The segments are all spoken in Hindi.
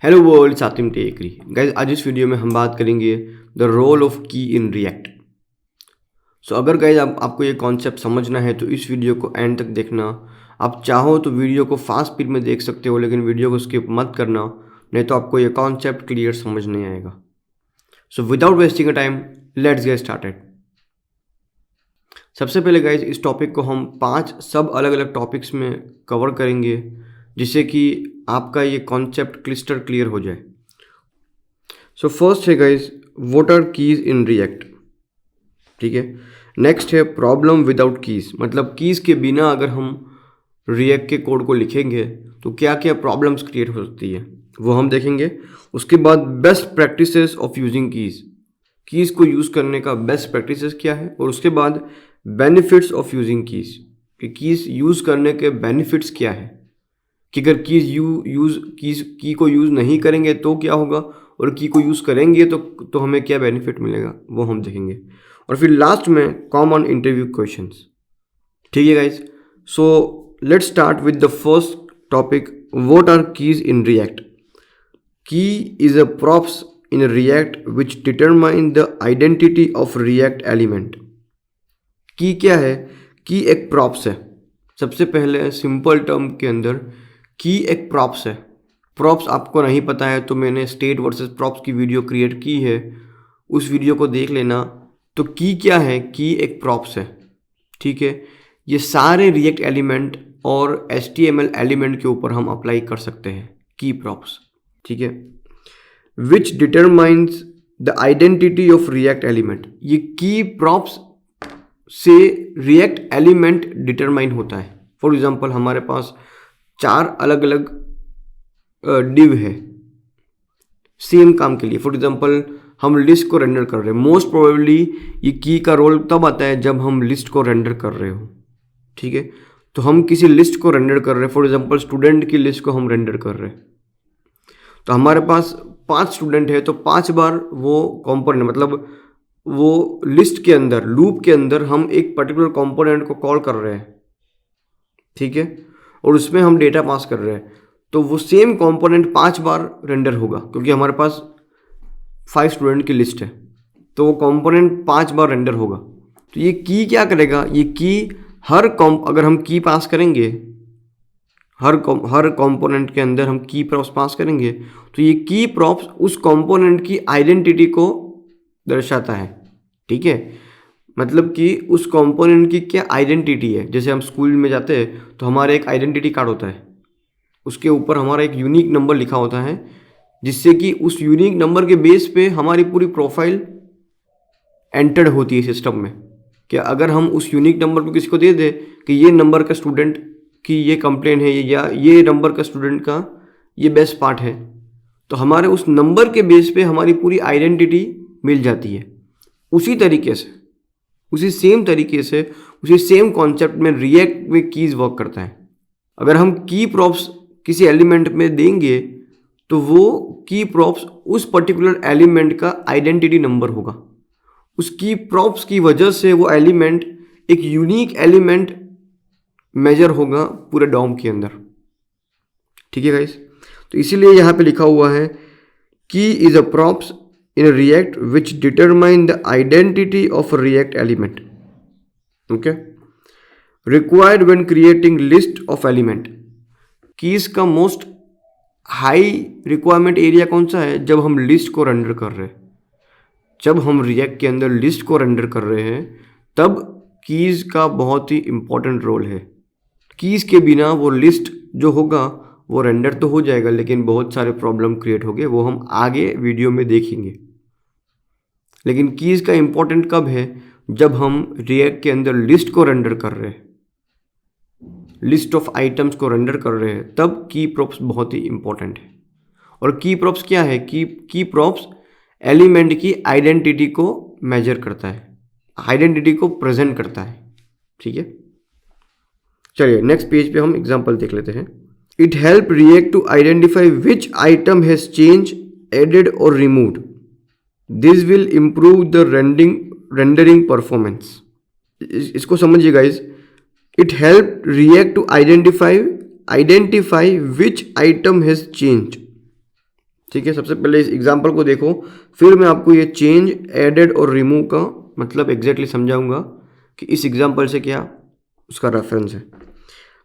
हेलो वर्ल्ड, सातिम टेकरी गाइज। आज इस वीडियो में हम बात करेंगे द रोल ऑफ की इन रिएक्ट। सो अगर गाइज आपको ये कॉन्सेप्ट समझना है तो इस वीडियो को एंड तक देखना। आप चाहो तो वीडियो को फास्ट स्पीड में देख सकते हो, लेकिन वीडियो को स्किप मत करना, नहीं तो आपको ये कॉन्सेप्ट क्लियर समझ नहीं आएगा। So without wasting a time, let's get started. सबसे पहले गाइज इस टॉपिक को हम 5 सब अलग अलग टॉपिक्स में कवर करेंगे, जिससे कि आपका ये कॉन्सेप्ट क्लिस्टर क्लियर हो जाए। सो फर्स्ट है guys, what are keys in React. ठीक है। नेक्स्ट है प्रॉब्लम विदाउट कीज, मतलब कीज के बिना अगर हम रिएक्ट के कोड को लिखेंगे तो क्या क्या प्रॉब्लम्स क्रिएट हो सकती है, वो हम देखेंगे। उसके बाद best practices of using keys, keys को यूज़ करने का बेस्ट प्रैक्टिसेस क्या है। और उसके बाद बेनिफिट्स ऑफ यूजिंग कीज, कि कीज यूज़ करने के बेनिफिट्स क्या है, कि अगर की को यूज़ नहीं करेंगे तो क्या होगा, और की को यूज़ करेंगे तो हमें क्या बेनिफिट मिलेगा, वो हम देखेंगे। और फिर लास्ट में कॉमन इंटरव्यू क्वेश्चंस। ठीक है guys. So let's start with the first topic, what are keys in React. Key is a props in React which determine the identity of React element. Key क्या है? की एक प्रॉप्स है। सबसे पहले सिंपल टर्म के अंदर की एक प्रॉप्स है। प्रॉप्स आपको नहीं पता है तो मैंने स्टेट वर्सेस प्रॉप्स की वीडियो क्रिएट की है, उस वीडियो को देख लेना। तो की क्या है? की एक प्रॉप्स है। ठीक है। ये सारे रिएक्ट एलिमेंट और HTML एलिमेंट के ऊपर हम अप्लाई कर सकते हैं की प्रॉप्स। ठीक है। विच determines the identity of React element, ये की प्रॉप्स से रिएक्ट एलिमेंट डिटरमाइन होता है। फॉर एग्जाम्पल हमारे पास 4 अलग अलग डिव है सेम काम के लिए। फॉर एग्जाम्पल हम लिस्ट को रेंडर कर रहे हैं, मोस्ट प्रोबेबली ये की का रोल तब आता है जब हम लिस्ट को रेंडर कर रहे हो। ठीक है। तो हम किसी लिस्ट को रेंडर कर रहे हैं, फॉर एग्जाम्पल स्टूडेंट की लिस्ट को हम रेंडर कर रहे हैं। तो हमारे पास 5 स्टूडेंट है, तो 5 बार वो कॉम्पोनेंट, मतलब वो लिस्ट के अंदर लूप के अंदर हम एक पर्टिकुलर कॉम्पोनेंट को कॉल कर रहे हैं। ठीक है। और उसमें हम डेटा पास कर रहे हैं, तो वो सेम कंपोनेंट 5 बार रेंडर होगा, क्योंकि हमारे पास 5 स्टूडेंट की लिस्ट है, तो वो कंपोनेंट 5 बार रेंडर होगा। तो ये की क्या करेगा, ये की अगर हम की पास करेंगे, हर कंपोनेंट के अंदर हम की प्रॉप्स पास करेंगे, तो ये की प्रॉप्स उस कंपोनेंट की आइडेंटिटी को दर्शाता है। ठीक है। मतलब कि उस कंपोनेंट की क्या आइडेंटिटी है। जैसे हम स्कूल में जाते हैं तो हमारा एक आइडेंटिटी कार्ड होता है, उसके ऊपर हमारा एक यूनिक नंबर लिखा होता है, जिससे कि उस यूनिक नंबर के बेस पे हमारी पूरी प्रोफाइल एंटर्ड होती है सिस्टम में। क्या अगर हम उस यूनिक नंबर को किसी को दे दें कि ये नंबर का स्टूडेंट की ये कंप्लेन है, या ये नंबर का स्टूडेंट का ये बेस्ट पार्ट है, तो हमारे उस नंबर के बेस पे हमारी पूरी आइडेंटिटी मिल जाती है। उसी तरीके से, उसी सेम कॉन्सेप्ट में रिएक्ट में कीज वर्क करता है। अगर हम की प्रॉप्स किसी एलिमेंट में देंगे तो वो की प्रॉप्स उस पर्टिकुलर एलिमेंट का आइडेंटिटी नंबर होगा। उस की प्रॉप्स की वजह से वो एलिमेंट एक यूनिक एलिमेंट मेजर होगा पूरे डॉम के अंदर। ठीक है गाइस। तो इसीलिए यहाँ पे लिखा हुआ है की is a props in a react which determine the identity of a react element. Okay. Required when creating list of element. Keys का मोस्ट हाई रिक्वायरमेंट एरिया कौन सा है? जब हम लिस्ट को रेंडर कर रहे हैं, जब हम रिएक्ट के अंदर लिस्ट को रेंडर कर रहे हैं, तब कीज का बहुत ही इंपॉर्टेंट रोल है। कीज के बिना वो लिस्ट जो होगा वो रेंडर तो हो जाएगा, लेकिन बहुत सारे प्रॉब्लम क्रिएट हो गए, वो हम आगे वीडियो में देखेंगे। लेकिन कीज का इंपॉर्टेंट कब है? जब हम रिएक्ट के अंदर लिस्ट को रेंडर कर रहे हैं, लिस्ट ऑफ आइटम्स को रेंडर कर रहे हैं, तब की प्रॉप्स बहुत ही इंपॉर्टेंट है। और की प्रॉप्स क्या है? की प्रॉप्स एलिमेंट की आइडेंटिटी को मेजर करता है, आइडेंटिटी को प्रेजेंट करता है। ठीक है। चलिए नेक्स्ट पेज पे हम एग्जांपल देख लेते हैं। It help React to identify which item has change, added और removed. This will improve the rendering performance. इसको समझिए guys. It help React to identify which item has change. ठीक है, सबसे पहले इस एग्जाम्पल को देखो, फिर मैं आपको ये चेंज, एडेड और रिमूव का मतलब एग्जैक्टली समझाऊंगा कि इस एग्जाम्पल से क्या उसका रेफरेंस है।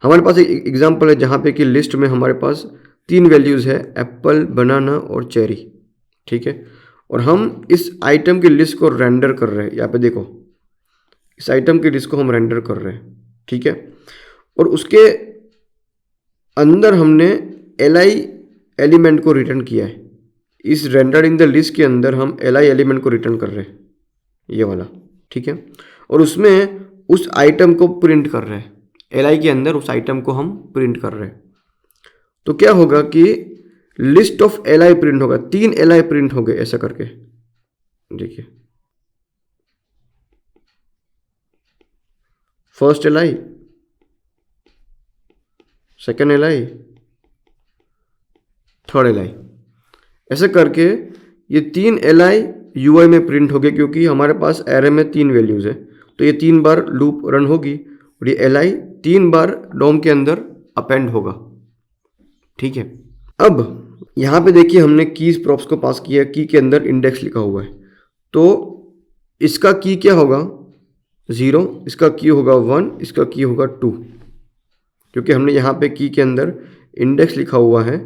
हमारे पास एक एग्जाम्पल है जहाँ पे कि लिस्ट में हमारे पास 3 वैल्यूज़ है, एप्पल, बनाना और चेरी। ठीक है, और हम इस आइटम की लिस्ट को रेंडर कर रहे हैं। यहाँ पे देखो, इस आइटम की लिस्ट को हम रेंडर कर रहे हैं। ठीक है, और उसके अंदर हमने li एलिमेंट को रिटर्न किया है। इस रेंडर इन द लिस्ट के अंदर हम li एलिमेंट को रिटर्न कर रहे हैं, ये वाला। ठीक है, और उसमें उस आइटम को प्रिंट कर रहे हैं, li के अंदर उस आइटम को हम प्रिंट कर रहे हैं। तो क्या होगा कि लिस्ट ऑफ li प्रिंट होगा, 3 li प्रिंट हो गए ऐसा करके। देखिए, first li, second li, third li, ऐसे करके ये 3 li ui में प्रिंट हो गए, क्योंकि हमारे पास एरे में 3 वैल्यूज़ है। तो ये 3 बार लूप रन होगी और ये li 3 बार डोम के अंदर अपेंड होगा। ठीक है, अब यहाँ पे देखिए हमने कीज प्रॉप्स को पास किया, की के अंदर इंडेक्स लिखा हुआ है। तो इसका की क्या होगा 0, इसका की होगा 1, इसका की होगा 2, क्योंकि हमने यहाँ पे की के अंदर इंडेक्स लिखा हुआ है।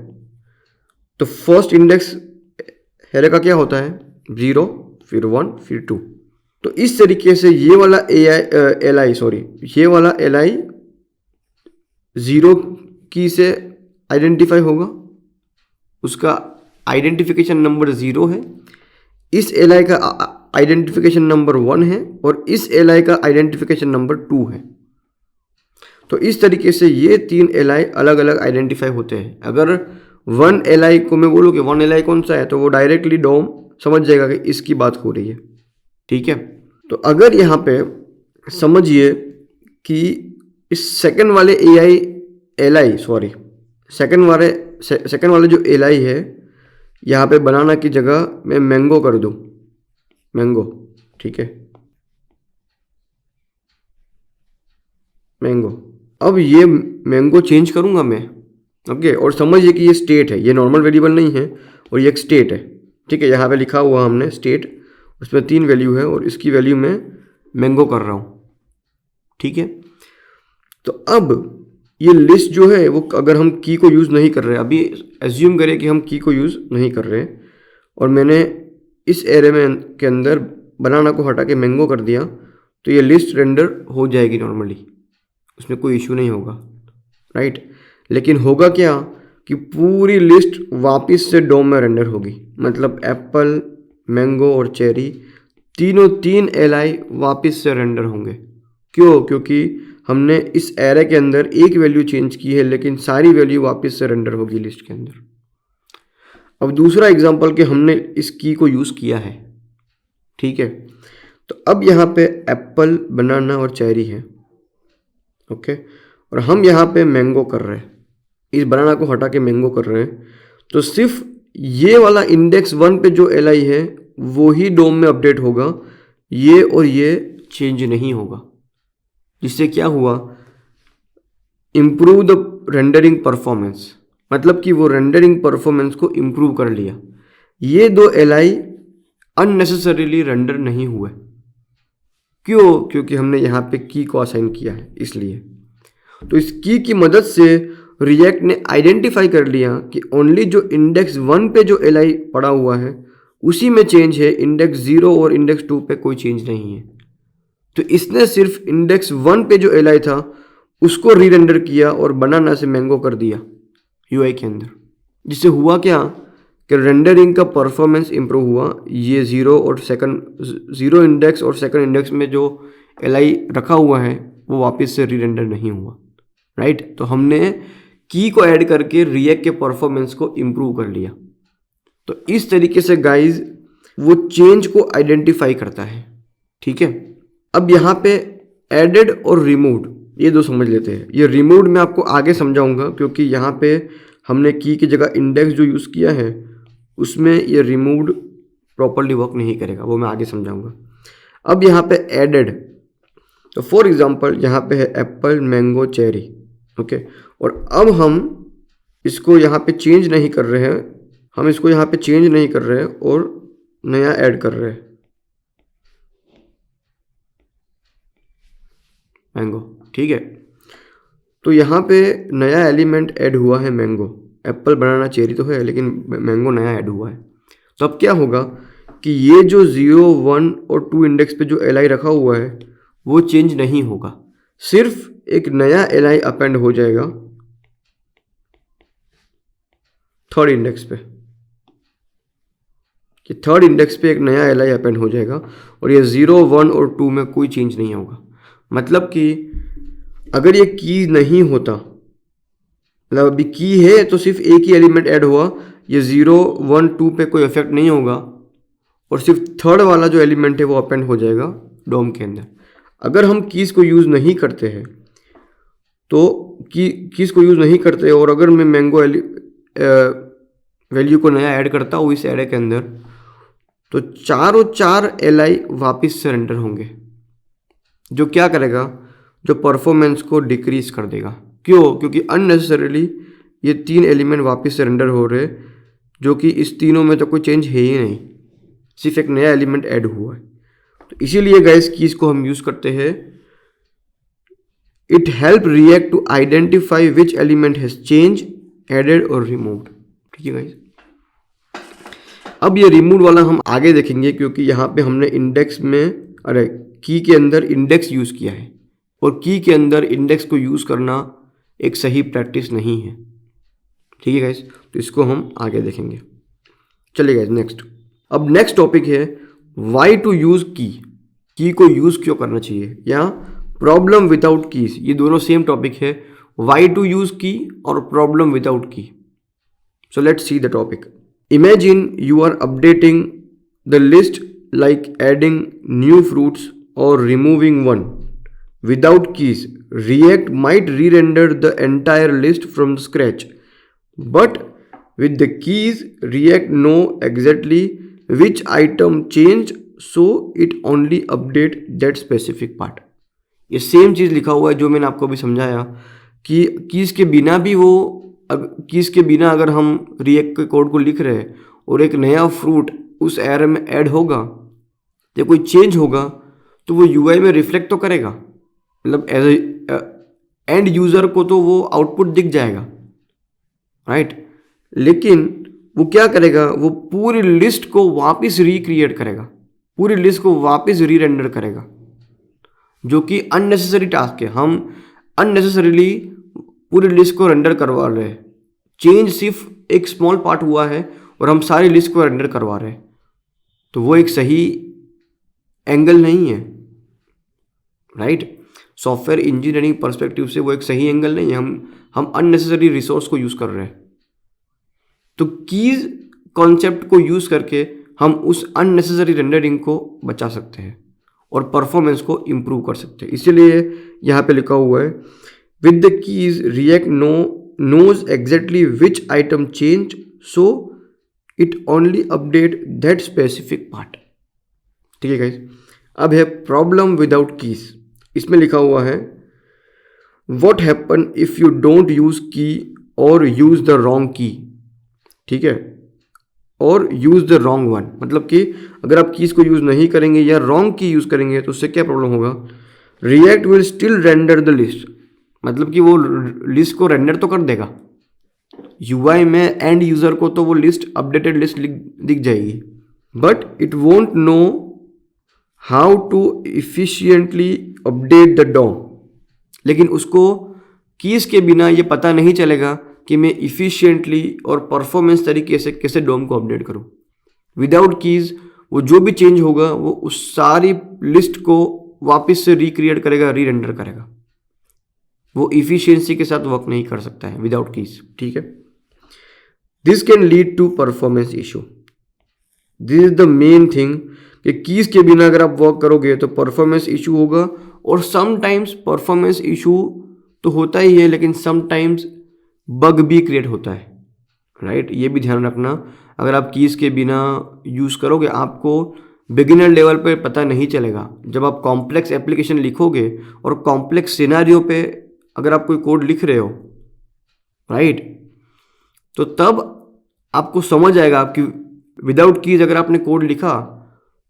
तो फर्स्ट इंडेक्स एरे का क्या होता है 0, फिर 1, फिर 2। तो इस तरीके से ये वाला ये वाला li 0 की से आइडेंटिफाई होगा, उसका आइडेंटिफिकेशन नंबर 0 है, इस li का आइडेंटिफिकेशन नंबर 1 है और इस li का आइडेंटिफिकेशन नंबर 2 है। तो इस तरीके से ये 3 li अलग अलग आइडेंटिफाई होते हैं। अगर 1 li को मैं बोलूँ कि 1 li कौन सा है, तो वो डायरेक्टली डोम समझ जाएगा कि इसकी बात हो रही है। ठीक है, तो अगर यहाँ पे समझिए कि इस सेकंड वाले सेकंड वाले जो li है, यहाँ पे बनाना की जगह मैं मैंगो कर दूँ, मैंगो। ठीक है, मैंगो। अब ये मैंगो चेंज करूँगा मैं, ओके, और समझिए कि ये स्टेट है, ये नॉर्मल वेरिएबल नहीं है और ये एक स्टेट है। ठीक है, यहाँ पे लिखा हुआ हमने स्टेट, उसमें 3 वैल्यू है और इसकी वैल्यू मैं मैंगो कर रहा हूँ। ठीक है, तो अब ये लिस्ट जो है वो अगर हम की को यूज़ नहीं कर रहे, अभी एज्यूम करें कि हम की को यूज़ नहीं कर रहे और मैंने इस एरे में के अंदर बनाना को हटा के मैंगो कर दिया, तो ये लिस्ट रेंडर हो जाएगी नॉर्मली, उसमें कोई इशू नहीं होगा, राइट। लेकिन होगा क्या कि पूरी लिस्ट वापस से डोम में रेंडर होगी, मतलब एप्पल, मैंगो और चेरी तीनों 3 li वापस से रेंडर होंगे। क्यों? क्योंकि हमने इस एरे के अंदर एक वैल्यू चेंज की है, लेकिन सारी वैल्यू वापस से रेंडर होगी लिस्ट के अंदर। अब दूसरा एग्जांपल कि हमने इस की को यूज़ किया है। ठीक है, तो अब यहाँ पे एप्पल, बनाना और चेरी है, ओके, और हम यहाँ पे मैंगो कर रहे हैं, इस बनाना को हटा के मैंगो कर रहे हैं। तो सिर्फ ये वाला इंडेक्स 1 पे जो li है वो ही डोम में अपडेट होगा, ये और ये चेंज नहीं होगा। जिससे क्या हुआ, इम्प्रूव द रेंडरिंग परफॉर्मेंस, मतलब कि वो रेंडरिंग परफॉर्मेंस को इम्प्रूव कर लिया। ये 2 li अननेसेसरीली रेंडर नहीं हुए। क्यों? क्योंकि हमने यहाँ पे की को असाइन किया है, इसलिए। तो इस की मदद से रिएक्ट ने आइडेंटिफाई कर लिया कि ओनली जो इंडेक्स 1 पे जो li पड़ा हुआ है उसी में चेंज है, इंडेक्स 0 और इंडेक्स 2 पे कोई चेंज नहीं है। तो इसने सिर्फ इंडेक्स 1 पे जो li था उसको री रेंडर किया और बनाना से मैंगो कर दिया यूआई के अंदर। जिससे हुआ क्या कि रेंडरिंग का परफॉर्मेंस इंप्रूव हुआ। ये 0 इंडेक्स और सेकंड इंडेक्स में जो li रखा हुआ है वो वापस से री रेंडर नहीं हुआ, राइट। तो हमने की को ऐड करके रिएक्ट के परफॉर्मेंस को इम्प्रूव कर लिया। तो इस तरीके से गाइज वो चेंज को आइडेंटिफाई करता है। ठीक है, अब यहाँ पे एडेड और रिमूव्ड ये 2 समझ लेते हैं। ये रिमूव्ड मैं आपको आगे समझाऊंगा, क्योंकि यहाँ पे हमने की जगह इंडेक्स जो यूज़ किया है उसमें ये रिमूव्ड प्रॉपरली वर्क नहीं करेगा, वो मैं आगे समझाऊंगा। अब यहाँ पे एडेड, तो फॉर एग्जांपल यहाँ पे है एप्पल, मैंगो, चेरी, ओके, और अब हम इसको यहाँ पे चेंज नहीं कर रहे हैं, हम इसको यहाँ पे चेंज नहीं कर रहे और नया ऐड कर रहे हैं मैंगो, ठीक है। तो यहाँ पे नया एलिमेंट ऐड हुआ है मैंगो। एप्पल, बनाना, चेरी तो है लेकिन मैंगो नया ऐड हुआ है। तो अब क्या होगा कि ये जो 0, 1 और 2 इंडेक्स पे जो li रखा हुआ है वो चेंज नहीं होगा, सिर्फ एक नया li अपेंड हो जाएगा थर्ड इंडेक्स पे। कि थर्ड इंडेक्स पे एक नया li अपेंड हो जाएगा और ये 0, 1 और 2 में कोई चेंज नहीं होगा। मतलब कि अगर ये की नहीं होता, मतलब अभी की है तो सिर्फ एक ही एलिमेंट ऐड हुआ, ये 0, 1, 2 पे कोई इफेक्ट नहीं होगा और सिर्फ थर्ड वाला जो एलिमेंट है वो अपेंड हो जाएगा डोम के अंदर। अगर हम कीज़ को यूज़ नहीं करते हैं तो कीज़ को यूज़ नहीं करते और अगर मैं मैंगो वैल्यू को नया ऐड करता हूँ इस एरे के अंदर, तो चारों चार li वापस सरेंडर होंगे, जो क्या करेगा, जो परफॉर्मेंस को डिक्रीज कर देगा। क्यों? क्योंकि अननेसेसरीली ये 3 एलिमेंट वापस सरेंडर हो रहे, जो कि इस तीनों में तो कोई चेंज है ही नहीं, सिर्फ एक नया एलिमेंट ऐड हुआ है। तो इसीलिए गाइस कीज को हम यूज करते हैं। It help React to identify which element has change, added और रिमूव्ड। ठीक है गाइस, अब ये रिमूव वाला हम आगे देखेंगे क्योंकि यहाँ पे हमने इंडेक्स में की के अंदर इंडेक्स यूज किया है और की के अंदर इंडेक्स को यूज करना एक सही प्रैक्टिस नहीं है। ठीक है गाइस, तो इसको हम आगे देखेंगे। चलिए गाइस नेक्स्ट, अब नेक्स्ट टॉपिक है व्हाई टू यूज की को यूज क्यों करना चाहिए, या प्रॉब्लम विदाउट कीज। ये दोनों सेम टॉपिक है, व्हाई टू यूज की और problem without key. So let's see the topic. Imagine you are updating the list like adding new fruits or removing one. Without keys, React might re-render the entire list from scratch. But with the keys, React know exactly which item changed, so it only update that specific part. ये सेम चीज़ लिखा हुआ है जो मैंने आपको अभी समझाया कि कीज़ के बिना भी वो कीज़ के बिना अगर हम React के कोड को लिख रहे हैं और एक नया फ्रूट उस एरे में ऐड होगा या कोई चेंज होगा तो वो यूआई में रिफ्लेक्ट तो करेगा, मतलब एज एंड यूजर को तो वो आउटपुट दिख जाएगा, राइट। लेकिन वो क्या करेगा, वो पूरी लिस्ट को वापस रिक्रिएट करेगा, पूरी लिस्ट को वापस री रेंडर करेगा, जो कि अननेसेसरी टास्क है। हम अननेसेसरीली पूरी लिस्ट को रेंडर करवा रहे हैं। चेंज सिर्फ एक स्मॉल पार्ट हुआ है और हम सारी लिस्ट को रेंडर करवा रहे हैं, तो वो एक सही एंगल नहीं है, राइट। सॉफ्टवेयर इंजीनियरिंग पर्सपेक्टिव से वो एक सही एंगल नहीं है। हम अननेसेसरी रिसोर्स को यूज कर रहे हैं। तो कीज कॉन्सेप्ट को यूज करके हम उस अननेसेसरी रेंडरिंग को बचा सकते हैं और परफॉर्मेंस को इंप्रूव कर सकते हैं। इसीलिए यहाँ पे लिखा हुआ है with the keys React knows exactly which item change, so it only update that specific part. ठीक है गाइस, अब है प्रॉब्लम विदाउट कीज। इसमें लिखा हुआ है what happen if you don't use key और यूज द रॉन्ग की। ठीक है, और यूज द रॉन्ग वन, मतलब कि अगर आप कीज को यूज नहीं करेंगे या रॉन्ग की यूज करेंगे तो उससे क्या प्रॉब्लम होगा, react will still render the list, मतलब कि वो लिस्ट को रेंडर तो कर देगा। यूआई में एंड यूजर को तो वो लिस्ट अपडेटेड लिस्ट दिख जाएगी, but it won't know how to efficiently update the DOM. लेकिन उसको कीज के बिना ये पता नहीं चलेगा कि मैं इफिशियंटली और परफॉर्मेंस तरीके से कैसे डॉम को अपडेट करूं। विदाउट कीज वो जो भी चेंज होगा वो उस सारी लिस्ट को वापस से रिक्रिएट करेगा, री रेंडर करेगा। वो इफिशियंसी के साथ वर्क नहीं कर सकता है विदाउट कीज। ठीक है, this can lead to performance issue. This is the main thing कि कीज के बिना अगर आप वर्क करोगे तो परफॉर्मेंस इशू होगा, और समटाइम्स परफॉर्मेंस इशू तो होता ही है लेकिन समटाइम्स बग भी क्रिएट होता है, राइट। ये भी ध्यान रखना, अगर आप कीज के बिना यूज करोगे आपको बिगिनर लेवल पे पता नहीं चलेगा। जब आप कॉम्प्लेक्स एप्लीकेशन लिखोगे और कॉम्प्लेक्स सिनेरियो पे अगर आप कोई कोड लिख रहे हो, राइट, तो तब आपको समझ आएगा कि विदाउट कीज अगर आपने कोड लिखा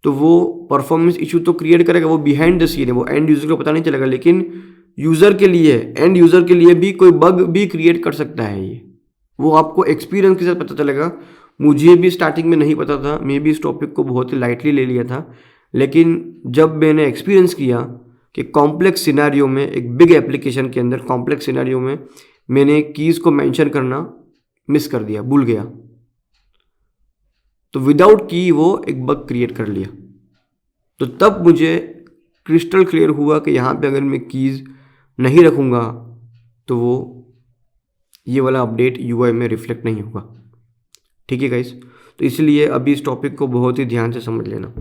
तो वो परफॉर्मेंस इशू तो क्रिएट करेगा, वो बिहाइंड द सीन है, वो एंड यूजर को पता नहीं चलेगा, लेकिन यूजर के लिए, एंड यूजर के लिए भी कोई बग भी क्रिएट कर सकता है ये, वो आपको एक्सपीरियंस के साथ पता चलेगा। मुझे भी स्टार्टिंग में नहीं पता था, मैं भी इस टॉपिक को बहुत ही लाइटली ले लिया था, लेकिन जब मैंने एक्सपीरियंस किया कि कॉम्प्लेक्स सिनेरियो में, एक बिग एप्लीकेशन के अंदर कॉम्प्लेक्स सिनेरियो में मैंने कीज़ को मेंशन करना मिस कर दिया, भूल गया, तो विदाउट की वो एक बग क्रिएट कर लिया। तो तब मुझे क्रिस्टल क्लियर हुआ कि यहाँ पे अगर मैं कीज़ नहीं रखूँगा तो वो ये वाला अपडेट यूआई में रिफ्लेक्ट नहीं होगा। ठीक है गाइस, तो इसलिए अभी इस टॉपिक को बहुत ही ध्यान से समझ लेना।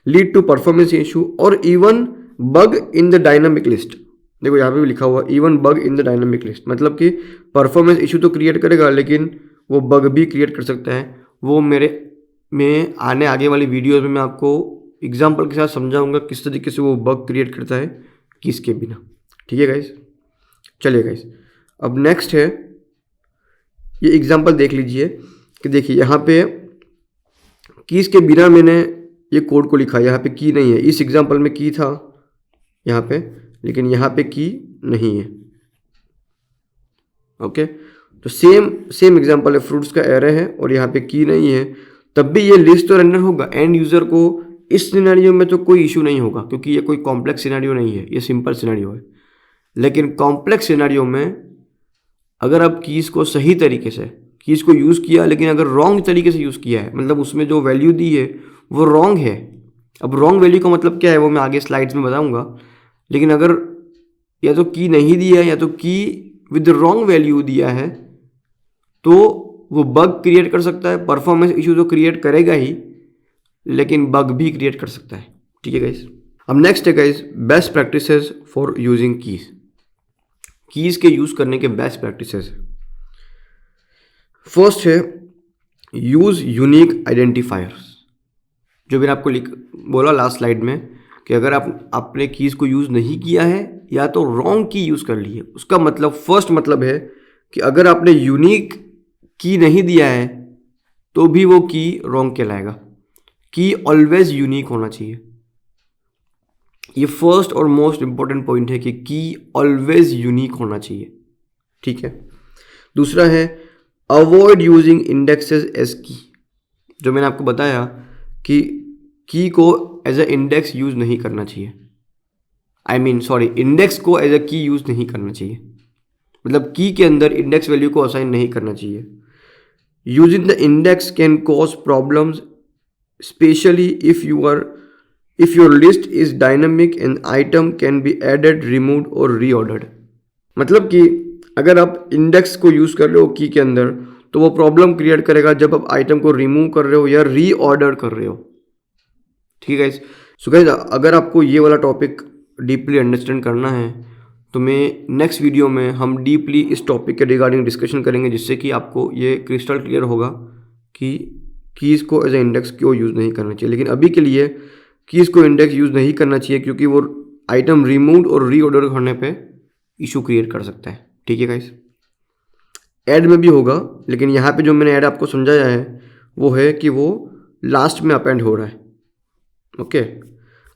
लीड टू परफॉर्मेंस इशू और even bug in the dynamic list. देखो यहाँ पे भी लिखा हुआ even bug in the dynamic list, मतलब कि परफॉर्मेंस इशू तो क्रिएट करेगा लेकिन वो बग भी क्रिएट कर सकता है। वो मैं आगे वाली वीडियोस में मैं आपको एग्जांपल के साथ समझाऊंगा किस तरीके से वो बग क्रिएट करता है किसके बिना। ठीक है गाइस, चलिए गाइस, अब नेक्स्ट है, ये एग्जांपल देख लीजिए कि देखिए यहाँ पे कीज़ के बिना मैंने ये कोड को लिखा, यहाँ पे की नहीं है। इस एग्जांपल में की था यहाँ पे, लेकिन यहाँ पे की नहीं है। ओके, तो सेम एग्जांपल है, फ्रूट्स का एरे है और यहाँ पे की नहीं है, तब भी ये लिस्ट तो रेंडर होगा। एंड यूजर को इस सिनेरियो में तो कोई इशू नहीं होगा क्योंकि ये कोई कॉम्प्लेक्स सिनेरियो नहीं है, ये सिंपल सिनेरियो है। लेकिन कॉम्प्लेक्स सिनेरियो में अगर आप कीज़ को सही तरीके से कीज़ को यूज़ किया, लेकिन अगर रॉन्ग तरीके से यूज़ किया है, मतलब उसमें जो वैल्यू दी है वो रॉन्ग है। अब रॉन्ग वैल्यू का मतलब क्या है वो मैं आगे स्लाइड्स में बताऊंगा, लेकिन अगर या तो की नहीं दिया है या तो की विद रॉन्ग वैल्यू दिया है तो वो बग क्रिएट कर सकता है। परफॉर्मेंस इशू तो क्रिएट करेगा ही, लेकिन बग भी क्रिएट कर सकता है। ठीक है गाइस, अब नेक्स्ट है guys best practices for using keys के यूज़ करने के बेस्ट प्रैक्टिसेस। फर्स्ट है यूज़ यूनिक आइडेंटिफायर्स। जो मैंने आपको बोला लास्ट स्लाइड में कि अगर आपने कीज़ को यूज़ नहीं किया है या तो रॉन्ग की यूज़ कर ली है, उसका मतलब फर्स्ट मतलब है कि अगर आपने यूनिक की नहीं दिया है तो भी वो की रॉन्ग कहलाएगा। की ऑलवेज यूनिक होना चाहिए, ये फर्स्ट और मोस्ट इंपॉर्टेंट पॉइंट है कि की ऑलवेज यूनिक होना चाहिए। ठीक है, दूसरा है अवॉइड यूजिंग इंडेक्सेस एज की। जो मैंने आपको बताया कि की को एज अ इंडेक्स यूज नहीं करना चाहिए, इंडेक्स को एज अ की यूज नहीं करना चाहिए, मतलब की के अंदर इंडेक्स वैल्यू को असाइन नहीं करना चाहिए। Using the index can cause problems specially if your list is dynamic and item can be added, removed और रीऑर्डर्ड। मतलब कि अगर आप इंडेक्स को यूज कर रहे हो की के अंदर तो वो प्रॉब्लम क्रिएट करेगा जब आप आइटम को रिमूव कर रहे हो या रीऑर्डर कर रहे हो। ठीक है गाइस, सो गाइस अगर आपको ये वाला टॉपिक डीपली अंडरस्टैंड करना है तो मैं नेक्स्ट वीडियो में हम डीपली इस टॉपिक के रिगार्डिंग डिस्कशन करेंगे, जिससे कि आपको ये क्रिस्टल क्लियर होगा कि कीज़ को एज ए इंडेक्स क्यों यूज़ नहीं करना चाहिए। लेकिन अभी के लिए कीज़ को इंडेक्स यूज़ नहीं करना चाहिए क्योंकि वो आइटम रिमूव और रीऑर्डर करने पे इशू क्रिएट कर सकता है। ठीक है गाइस, ऐड में भी होगा, लेकिन यहाँ पे जो मैंने ऐड आपको समझाया है वो है कि वो लास्ट में अपेंड हो रहा है। ओके,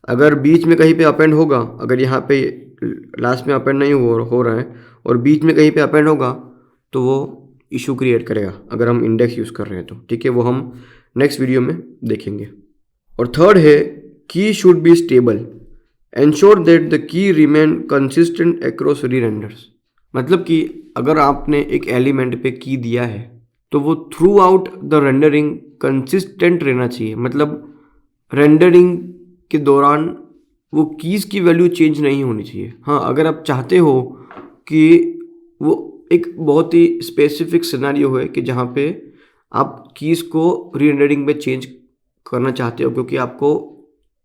अगर बीच में कहीं पे अपेंड होगा, अगर यहाँ पे लास्ट में अपेंड नहीं हो रहा है और बीच में कहीं पे अपेंड होगा तो वो इशू क्रिएट करेगा अगर हम इंडेक्स यूज़ कर रहे हैं तो। ठीक है, वो हम नेक्स्ट वीडियो में देखेंगे। और थर्ड है key should be stable, ensure that the key remain consistent across re-renders. मतलब कि अगर आपने एक एलिमेंट पे की दिया है तो वो through out the rendering consistent रहना चाहिए, मतलब रेंडरिंग के दौरान वो कीज़ की वैल्यू चेंज नहीं होनी चाहिए। हाँ, अगर आप चाहते हो कि वो एक बहुत ही स्पेसिफिक सिनेरियो है कि जहाँ पे आप कीज़ को री-रेंडरिंग में चेंज करना चाहते हो क्योंकि आपको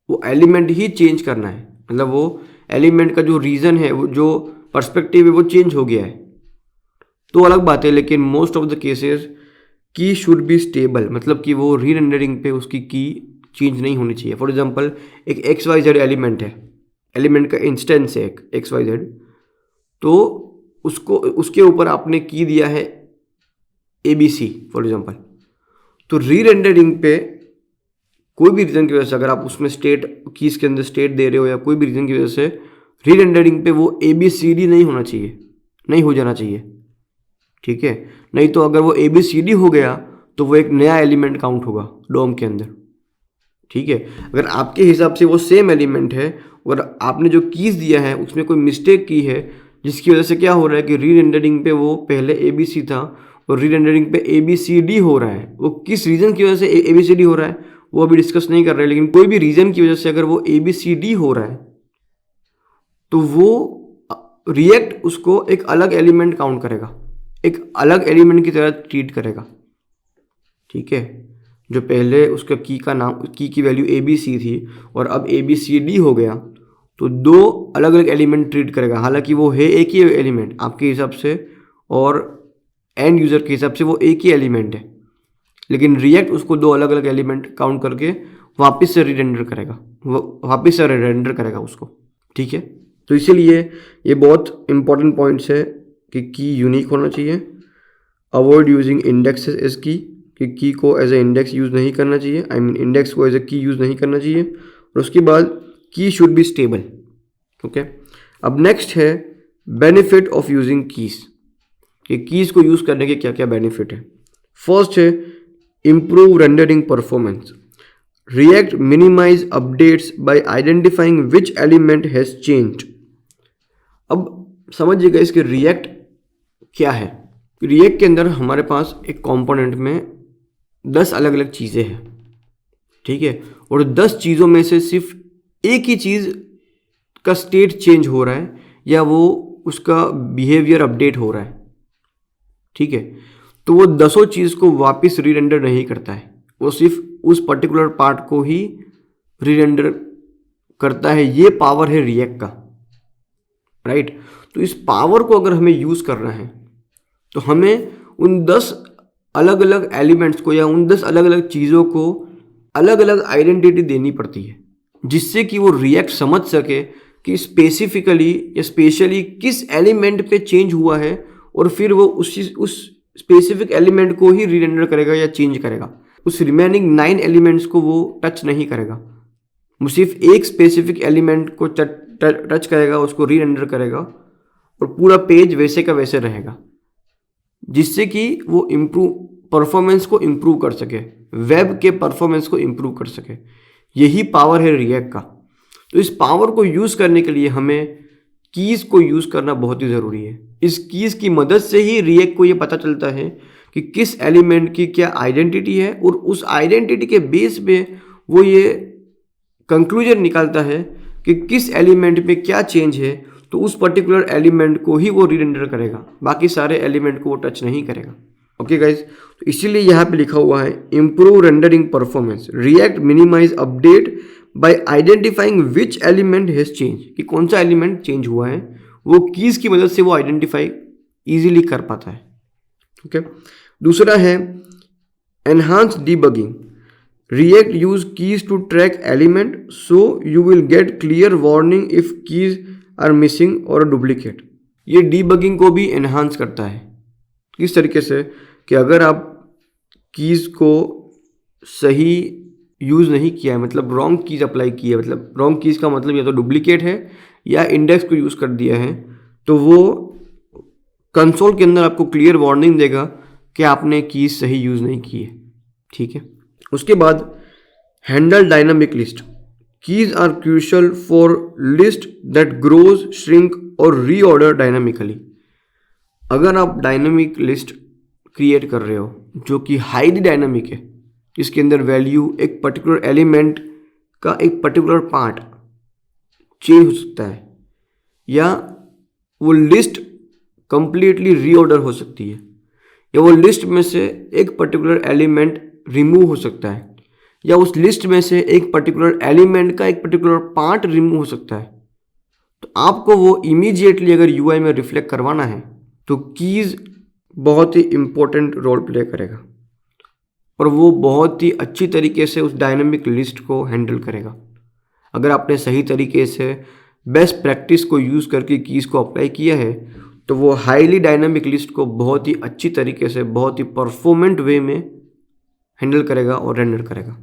वो एलिमेंट ही चेंज करना है, मतलब वो एलिमेंट का जो रीज़न है, वो जो पर्सपेक्टिव है वो चेंज हो गया है तो अलग बात है। लेकिन मोस्ट ऑफ द केसेस की शुड बी स्टेबल, मतलब कि वो री-रेंडरिंग पे उसकी की चेंज नहीं होनी चाहिए। फॉर एग्जांपल एक XYZ एलिमेंट है, एलिमेंट का इंस्टेंस है एक XYZ, तो उसके ऊपर आपने की दिया है ABC फॉर एग्जांपल। तो री रेंडरिंग पे कोई भी रीज़न की वजह से अगर आप उसमें स्टेट कीज़ के अंदर स्टेट दे रहे हो या कोई भी रीज़न की वजह से री रेंडरिंग पे वो ABCD नहीं होना चाहिए, नहीं हो जाना चाहिए, ठीक है। नहीं तो अगर वो ABCD हो गया तो वो एक नया एलिमेंट काउंट होगा डोम के अंदर, ठीक है। अगर आपके हिसाब से वो सेम एलिमेंट है और आपने जो कीज़ दिया है उसमें कोई मिस्टेक की है जिसकी वजह से क्या हो रहा है कि री रेंडरिंग पे वो पहले ABC था और री रेंडरिंग पे ABCD हो रहा है, वो किस रीज़न की वजह से ABCD हो रहा है वो अभी डिस्कस नहीं कर रहे हैं, लेकिन कोई भी रीज़न की वजह से अगर वो ABCD हो रहा है तो वो रिएक्ट उसको एक अलग एलिमेंट काउंट करेगा, एक अलग एलिमेंट की तरह ट्रीट करेगा, ठीक है। जो पहले उसका की का नाम की वैल्यू ABC थी और अब ABCD हो गया तो दो अलग अलग एलिमेंट ट्रीट करेगा, हालांकि वो है एक ही एलिमेंट आपके हिसाब से और एंड यूज़र के हिसाब से वो एक ही एलिमेंट है, लेकिन रिएक्ट उसको दो अलग अलग एलिमेंट काउंट करके वापस से रीरेंडर करेगा, वापस से रेंडर करेगा उसको, ठीक है। तो इसीलिए ये बहुत इंपॉर्टेंट पॉइंट्स है कि की यूनिक होना चाहिए, अवॉइड यूजिंग इंडेक्सेस एज की को एज ए इंडेक्स यूज़ नहीं करना चाहिए, आई मीन इंडेक्स को एज ए की यूज़ नहीं करना चाहिए, और उसके बाद की शुड बी स्टेबल, ओके। अब नेक्स्ट है बेनिफिट ऑफ यूजिंग कीज़, कि कीज़ को यूज़ करने के क्या क्या बेनिफिट है। फर्स्ट है improve rendering performance. React minimize updates by identifying which element has changed. अब समझिएगा इसके रिएक्ट क्या है। रिएक्ट के अंदर हमारे पास एक कंपोनेंट में 10 अलग अलग चीज़ें हैं, ठीक है, और 10 चीज़ों में से सिर्फ एक ही चीज़ का स्टेट चेंज हो रहा है या वो उसका बिहेवियर अपडेट हो रहा है, ठीक है। तो वो 10 चीज़ को वापस रीरेंडर नहीं करता है, वो सिर्फ उस पर्टिकुलर पार्ट को ही रीरेंडर करता है। ये पावर है रिएक्ट का, राइट। तो इस पावर को अगर हमें यूज़ करना है तो हमें उन 10 अलग अलग एलिमेंट्स को या उन 10 अलग अलग चीज़ों को अलग अलग आइडेंटिटी देनी पड़ती है, जिससे कि वो रिएक्ट समझ सके कि स्पेसिफिकली या स्पेशली किस एलिमेंट पे चेंज हुआ है, और फिर वो उस स्पेसिफिक एलिमेंट को ही रीरेंडर करेगा या चेंज करेगा। उस रिमेनिंग 9 एलिमेंट्स को वो टच नहीं करेगा, वो सिर्फ एक स्पेसिफिक एलिमेंट को टच करेगा, उसको रीरेंडर करेगा और पूरा पेज वैसे का वैसे रहेगा, जिससे कि वो परफॉर्मेंस को इम्प्रूव कर सके, वेब के परफॉर्मेंस को इम्प्रूव कर सके। यही पावर है रिएक्ट का। तो इस पावर को यूज़ करने के लिए हमें कीज़ को यूज़ करना बहुत ही ज़रूरी है। इस कीज़ की मदद से ही रिएक्ट को ये पता चलता है कि किस एलिमेंट की क्या आइडेंटिटी है, और उस आइडेंटिटी के बेस पे वो ये कंक्लूजन निकालता है कि किस एलिमेंट पे क्या चेंज है, तो उस पर्टिकुलर एलिमेंट को ही वो रीरेंडर करेगा, बाकी सारे एलिमेंट को वो टच नहीं करेगा, ओके गाइज। तो इसीलिए यहाँ पे लिखा हुआ है improve rendering performance, React minimize update by identifying which element has change, कि कौन सा एलिमेंट चेंज हुआ है, वो कीज़ की मदद से वो आइडेंटिफाई ईजिली कर पाता है, ओके। दूसरा है enhance debugging, React use keys to track element so you will get clear warning if keys are missing और डुप्लीकेट। ये डीबगिंग को भी एनहांस करता है। किस तरीके से कि अगर आप कीज़ को सही यूज़ नहीं किया है, मतलब रॉन्ग कीज़ अप्लाई की है, मतलब रॉन्ग कीज़ का मतलब या तो डुप्लीकेट है या इंडेक्स को यूज़ कर दिया है, तो वो कंसोल के अंदर आपको क्लियर वार्निंग देगा कि आपने कीज़ सही यूज़ नहीं की है, ठीक है। उसके बाद handle dynamic list, keys are crucial for list that grows, shrink और रीऑर्डर डायनामिकली। अगर आप डायनामिक लिस्ट क्रिएट कर रहे हो जो कि हाईली डायनामिक है, इसके अंदर वैल्यू एक पर्टिकुलर एलिमेंट का एक पर्टिकुलर पार्ट चेंज हो सकता है, या वो लिस्ट कंप्लीटली रीऑर्डर हो सकती है, या वो लिस्ट में से एक पर्टिकुलर एलिमेंट रिमूव हो सकता है, या उस लिस्ट में से एक पर्टिकुलर एलिमेंट का एक पर्टिकुलर पार्ट रिमूव हो सकता है। तो आपको वो इमीडिएटली अगर यूआई में रिफ्लेक्ट करवाना है तो कीज़ बहुत ही इम्पोर्टेंट रोल प्ले करेगा, और वो बहुत ही अच्छी तरीके से उस डायनामिक लिस्ट को हैंडल करेगा। अगर आपने सही तरीके से बेस्ट प्रैक्टिस को यूज़ करके कीज़ को अप्लाई किया है तो वो हाईली डायनामिक लिस्ट को बहुत ही अच्छी तरीके से, बहुत ही परफॉर्मेंट वे में हैंडल करेगा और रेंडर करेगा।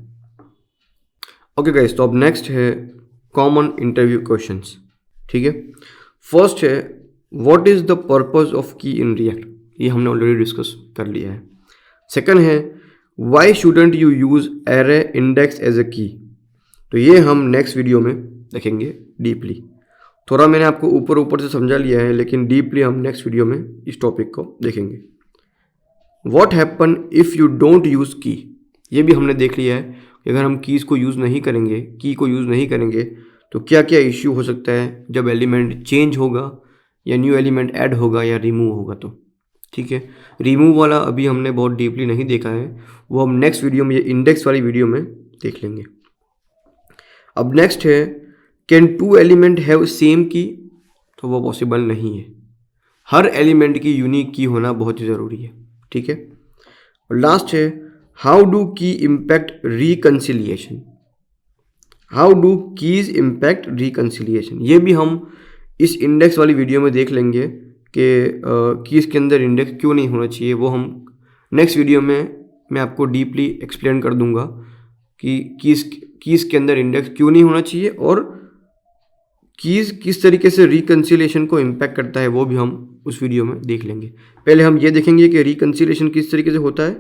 ओके गाइस, तो अब नेक्स्ट है कॉमन इंटरव्यू क्वेश्चंस। ठीक है, फर्स्ट है what is the purpose of की इन रिएक्ट, ये हमने ऑलरेडी डिस्कस कर लिया है। सेकंड है why shouldn't you use array index as a key, तो ये हम नेक्स्ट वीडियो में देखेंगे डीपली। थोड़ा मैंने आपको ऊपर ऊपर से समझा लिया है, लेकिन डीपली हम नेक्स्ट वीडियो में इस टॉपिक को देखेंगे। What happen if you don't use की, ये भी हमने देख लिया है कि अगर हम कीज़ को यूज़ नहीं करेंगे, की को यूज़ नहीं करेंगे तो क्या क्या इश्यू हो सकता है जब एलिमेंट चेंज होगा या न्यू एलिमेंट ऐड होगा या रिमूव होगा। तो ठीक है, रिमूव वाला अभी हमने बहुत डीपली नहीं देखा है, वो हम नेक्स्ट वीडियो में, ये इंडेक्स वाली वीडियो में देख लेंगे। अब नेक्स्ट है can two element have same key, तो वो पॉसिबल नहीं है। हर एलिमेंट की यूनिक की होना बहुत ही ज़रूरी है। ठीक है, और लास्ट है हाउ डू की impact reconciliation, how do keys impact reconciliation, ये भी हम इस इंडेक्स वाली वीडियो में देख लेंगे कि कीज़ के अंदर इंडेक्स क्यों नहीं होना चाहिए। वो हम नेक्स्ट वीडियो में मैं आपको डीपली एक्सप्लेन कर दूंगा कि कीज़ के अंदर इंडेक्स क्यों नहीं होना चाहिए और कीज़ किस तरीके से रिकन्सिलिएशन को इम्पैक्ट करता है, वो भी हम उस वीडियो में देख लेंगे। पहले हम ये देखेंगे कि रिकन्सिलिएशन किस तरीके से होता है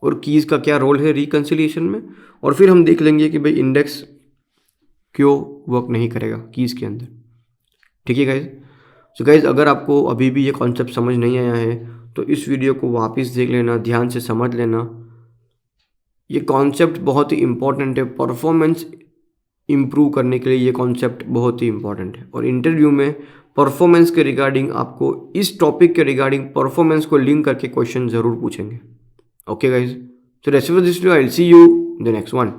और कीज़ का क्या रोल है रिकन्सिलिएशन में, और फिर हम देख लेंगे कि भाई इंडेक्स क्यों वर्क नहीं करेगा कीज़ के अंदर। ठीक है गाइज, सो गाइज अगर आपको अभी भी ये कॉन्सेप्ट समझ नहीं आया है तो इस वीडियो को वापस देख लेना, ध्यान से समझ लेना। ये कॉन्सेप्ट बहुत ही इंपॉर्टेंट है, परफॉर्मेंस इम्प्रूव करने के लिए ये कॉन्सेप्ट बहुत ही इंपॉर्टेंट है। और इंटरव्यू में परफॉर्मेंस के रिगार्डिंग आपको इस टॉपिक के रिगार्डिंग परफॉर्मेंस को लिंक करके क्वेश्चन ज़रूर पूछेंगे। Okay guys, so that's it for this video, I will see you in the next one.